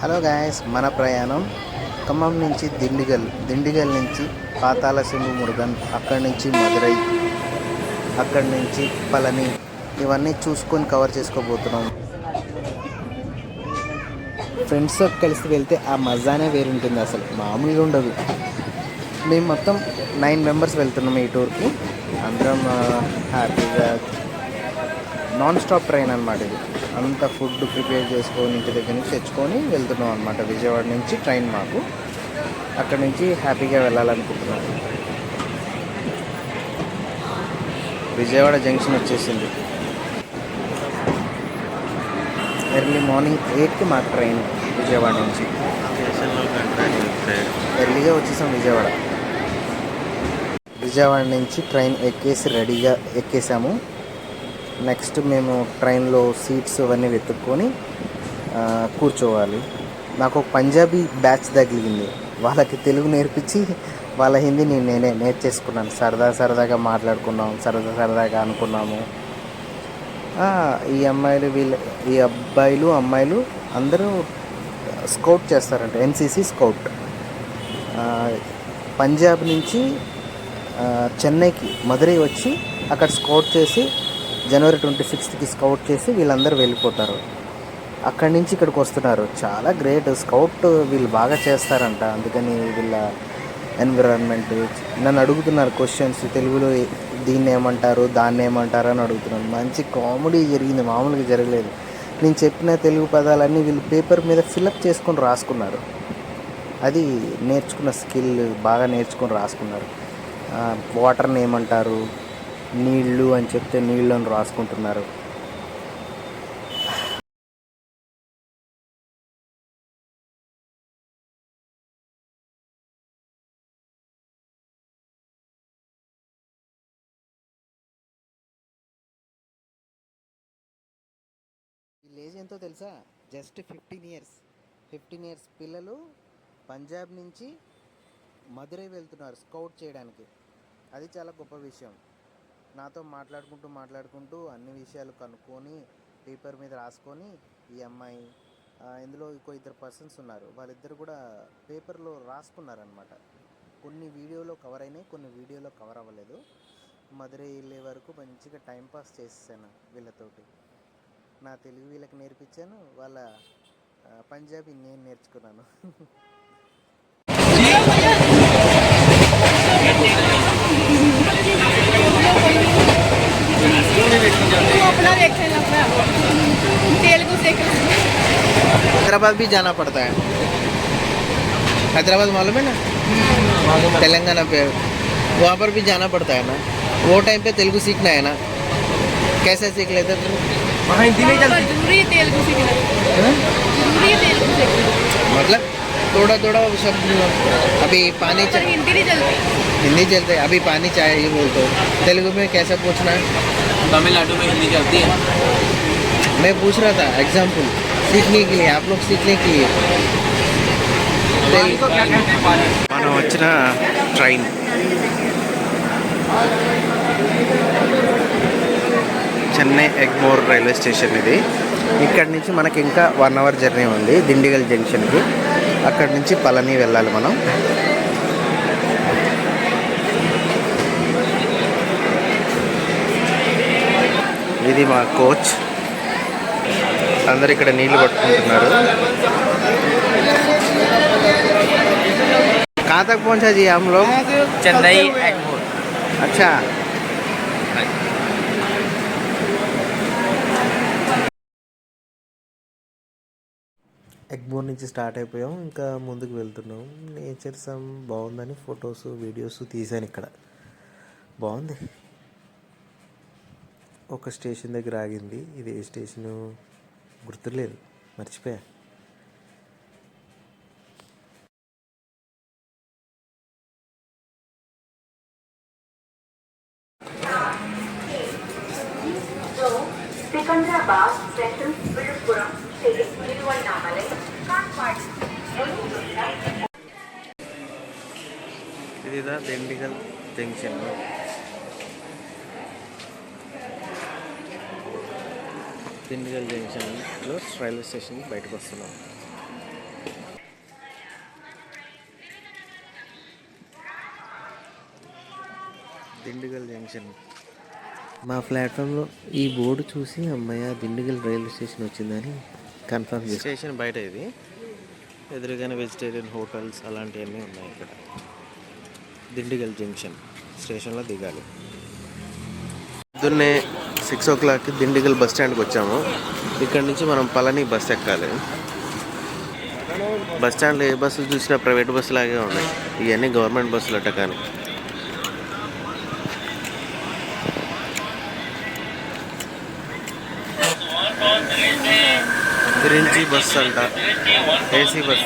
Hello guys, మన ప్రయాణం ఖమ్మం నుంచి దిండిగల్ నుంచి పాతాళసింగు మురుగన్, అక్కడి నుంచి మదురై, అక్కడి నుంచి పళని, ఇవన్నీ చూసుకొని కవర్ చేసుకోబోతున్నాం. ఫ్రెండ్స్తో కలిసి వెళ్తే ఆ మజానే వేరుంటుంది, అసలు మామూలుగా ఉండదు. మేము మొత్తం 9 మెంబర్స్ వెళ్తున్నాం ఈ టూర్కి. అందరం హ్యాపీగా నాన్ స్టాప్ ట్రైన్ అనమాట ఇది. అంత ఫుడ్ ప్రిపేర్ చేసుకొని ఇంటి దగ్గర నుంచి తెచ్చుకొని వెళ్తున్నాం అనమాట. విజయవాడ నుంచి ట్రైన్ మాకు, అక్కడి నుంచి హ్యాపీగా వెళ్ళాలనుకుంటున్నాం. విజయవాడ జంక్షన్ వచ్చేసింది. ఎర్లీ మార్నింగ్ 8కి మాకు ట్రైన్ విజయవాడ నుంచి. ఎర్లీగా వచ్చేసాం విజయవాడ నుంచి ట్రైన్ ఎక్కేసి రెడీగా ఎక్కేసాము. నెక్స్ట్ మేము ట్రైన్లో సీట్స్ అవన్నీ వెతుక్కొని కూర్చోవాలి. నాకు ఒక పంజాబీ బ్యాచ్ తగిలింది. వాళ్ళకి తెలుగు నేర్పించి వాళ్ళ హిందీ నేనే నేర్చేసుకున్నాను. సరదాగా మాట్లాడుకున్నాం, సరదాగా అనుకున్నాము. ఈ అబ్బాయిలు అమ్మాయిలు అందరూ స్కౌట్ చేస్తారంట, ఎన్సీసీ స్కౌట్. పంజాబ్ నుంచి చెన్నైకి మదురై వచ్చి అక్కడ స్కౌట్ చేసి జనవరి 26కి స్కౌట్ చేసి వీళ్ళందరూ వెళ్ళిపోతారు. అక్కడి నుంచి ఇక్కడికి వస్తున్నారు. చాలా గ్రేట్ స్కౌట్, వీళ్ళు బాగా చేస్తారంట. అందుకని వీళ్ళ ఎన్విరాన్మెంట్ నన్ను అడుగుతున్నారు క్వశ్చన్స్ తెలుగులో, దీన్ని ఏమంటారు దాన్ని ఏమంటారు అని అడుగుతున్నాను. మంచి కామెడీ జరిగింది, మామూలుగా జరగలేదు. నేను చెప్పిన తెలుగు పదాలన్నీ వీళ్ళు పేపర్ మీద ఫిలప్ చేసుకొని రాసుకున్నారు. అది నేర్చుకున్న స్కిల్, బాగా నేర్చుకొని రాసుకున్నారు. వాటర్ని ఏమంటారు, నీళ్ళు అని చెప్తే నీళ్ళు అని రాసుకుంటున్నారు. వీళ్ళేజ్ ఎంతో తెలుసా? జస్ట్ 15 ఇయర్స్ పిల్లలు పంజాబ్ నుంచి మదురై వెళ్తున్నారు స్కౌట్ చేయడానికి. అది చాలా గొప్ప విషయం. నాతో మాట్లాడుకుంటూ అన్ని విషయాలు కనుక్కొని పేపర్ మీద రాసుకొని, ఈ అమ్మాయి ఇందులో ఇంకో 2 పర్సన్స్ ఉన్నారు, వాళ్ళిద్దరు కూడా పేపర్లో రాసుకున్నారనమాట. కొన్ని వీడియోలో కవర్ అయినాయి, కొన్ని వీడియోలో కవర్ అవ్వలేదు. మదురై వెళ్ళే వరకు మంచిగా టైంపాస్ చేసేసాను వీళ్ళతోటి. నా తెలుగు వీళ్ళకి నేర్పించాను, వాళ్ళ పంజాబీ నేను నేర్చుకున్నాను. हैदराबाद भी जाना पड़ता है. हैदराबाद मालूम है ना, तेलंगाना पे, वहाँ पर भी जाना पड़ता है ना. वो टाइम पे तेलुगु सीखना है ना. कैसे सीख लेते तुम? वहाँ हिंदी नहीं चलती, तेलुगु सीखना मतलब थोड़ा शब्द. अभी पानी हिंदी चलते, अभी पानी चाहिए बोलते हो. तेलुगु में कैसे पूछना है? तमिलनाडु में हिंदी चलती है. मैं पूछ रहा था एग्जाम्पल सीखने के लिए, आप लोग सीखने के लिए. మనం వచ్చిన train Chennai Egmore railway station ఇది. ఇక్కడి నుంచి మనకి ఇంకా 1 అవర్ జర్నీ ఉంది దిండిగల్ జంక్షన్కి. అక్కడి నుంచి పళని వెళ్ళాలి మనం. ఇది మా కోచ్. అందరు ఇక్కడ నీళ్లు పట్టుకుంటున్నారు. कहाँ तक पहुँचा जी हम लोग? चेन्नई एग्मोर. अच्छा, ఎగ్మోర్ నుంచి స్టార్ట్ అయిపోయాం, ఇంకా ముందుకు వెళ్తున్నాం. నేచర్ సమ్ బాగుందని ఫొటోస్ వీడియోస్ తీసాను. ఇక్కడ బాగుంది. ఒక స్టేషన్ దగ్గర ఆగింది. ఇది ఏ స్టేషను గుర్తులేదు, మర్చిపోయా. సికింద్రాబాద్ సెంట్రల్ విழுப்புరం తిరువన్నామలై కాట్పాడి. ఇదిదా దిండిగల్ జంక్షన్. దిండిగల్ జంక్షన్లో రైల్వే స్టేషన్కి బయటకు వస్తున్నాం. దిండిగల్ జంక్షన్. మా ప్లాట్ఫామ్లో ఈ బోర్డు చూసి అమ్మయ్య దిండిగల్ రైల్వే స్టేషన్ వచ్చిందని కన్ఫర్మ్ చేసి. స్టేషన్ బయట ఇది ఎదురుగానే వెజిటేరియన్ హోటల్స్ అలాంటివన్నీ ఉన్నాయి ఇక్కడ. దిండిగల్ జంక్షన్ స్టేషన్లో దిగాలి. పొద్దున్నే 6 o'clockకి దిండిగల్ బస్ స్టాండ్కి వచ్చాము. ఇక్కడ నుంచి మనం పళని బస్ ఎక్కాలి. బస్ స్టాండ్లో ఏ బస్సులు చూసినా ప్రైవేట్ బస్సు లాగే ఉన్నాయి. ఇవన్నీ గవర్నమెంట్ బస్సులు అట్ట. కానీ గురించి బస్సు అంట, ఏసీ బస్.